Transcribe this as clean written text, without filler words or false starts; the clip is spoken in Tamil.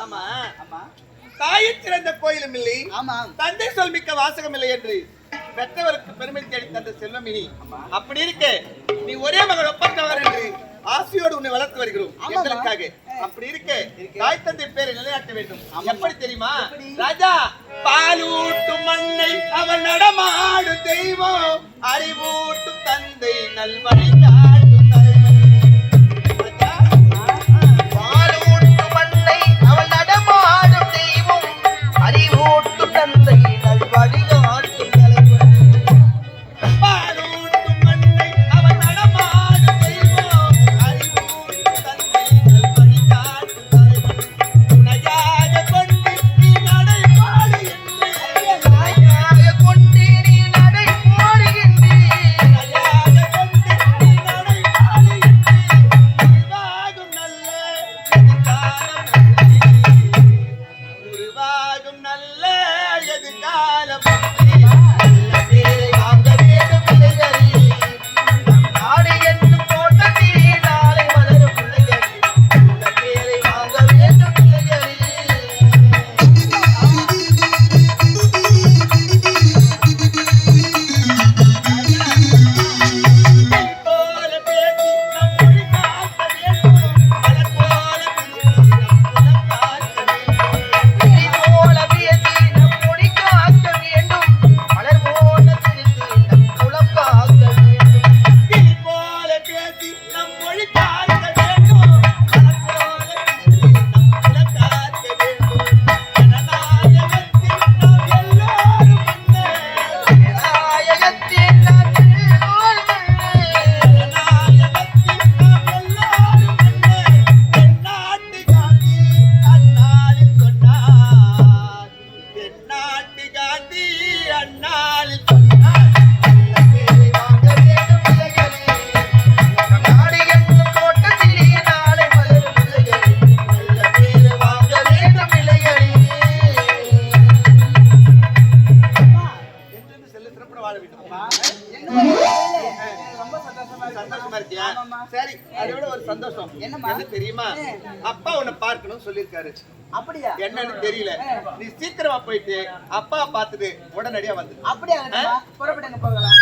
ஆமா ஆமா. தாயை சிறந்த கோயிலும் இல்லை, ஆமா. தந்தை சொல்மிக்க வாசகம் இல்லை என்று பெற்றவருக்கு பெருமை தேடி தந்த செல்வம் இனி. அப்படி இருக்க நீ ஒரே மகள் ஒப்பந்தவர் என்று ஆசையோடு உன்னை வளர்த்து வருகிறோம் எங்களுக்காக. அப்படி இருக்க தாய் தந்தை பேரை நிலைநாட்ட வேண்டும். எப்படி தெரியுமா? ராஜா பாலூட்டும் மண்ணை அவன் நடமாடும் தெய்வம், அறிவூட்டும் தந்தை நல்வழி காட்டும் தலைவன். பாலூட்டும் மண்ணை அவன் நடமாடும் தெய்வம், அறிவூட்டும் தந்தை நல்வழி காட்டும் தலைவன். பாலூட்டும் மண்ணை அவன் நடமாடும் தெய்வம், அறிவூட்டும் தந்தை நல்வழி காட்டும் தலைவன். துணையாக கொண்டு நீ நடைபாடு என்று, தாயாக கொண்டு நீ நடை போடுகின்றேன். துணையாக கொண்டு நீ நடைபாடு என்று, உருவாகும் நல்ல எதிர்காலம் உண்டு. நல்ல பேரை வாங்க வேண்டும் பிள்ளைகளே. நம் நாடு என்னும் தோட்டத்திலே நாளை மலரும் பிள்ளைகளே. நல்ல பேரை வாங்க வேண்டும் பிள்ளைகளே. போல பேசி நம் மொழி காக்க வேண்டும், மலர் போல பிரிந்து நம் குலம் காக்க வேண்டும். கிளி போல பேசி நம் மொழி காக்க வேண்டும், மலர் போல சிரித்து நம் குலம் காக்க வேண்டும். கிளி போல பேசி நம் மொழி காக்க வேண்டும், மலர் போல பிரிந்து நம் குலம் காக்க வேண்டும். ஜனநாயகத்தில் நாம் எல்லோரும் ஒன்று. நாயகத்தின் நாட்டில் ஓர் மண்ணே. ஜனநாயகத்தில் நாம் எல்லோரும் ஒன்று. தென்னாட்டு காந்தி அந்நாளில் சொன்னார், தென்னாட்டு காந்தி அந்நாளில் சொன்னார். நல்ல பேரை வாங்க வேண்டும் பிள்ளைகளே. நம் நாடு என்னும் தோட்டத்திலே நாளை மலரும் பிள்ளைகளே. நல்ல பேரை வாங்க வேண்டும் பிள்ளைகளே. என்று செல்ல சிறப்புற வாழ வேண்டும். ரொம்ப சந்தோஷமா சந்தோஷமா இருக்கியா? ஆமாம்மா. சரி, அதை விட ஒரு சந்தோஷம் என்னம்மா? என்ன தெரியுமா? அப்பா உன்னை பார்க்கணும்னு சொல்லியிருக்காரு. அப்படியா? என்னன்னு தெரியல. நீ சீக்கிரமா போயிட்டு அப்பா பார்த்துட்டு உடனடியா வந்து அப்படியா? புறப்படுங்க போகலாம்.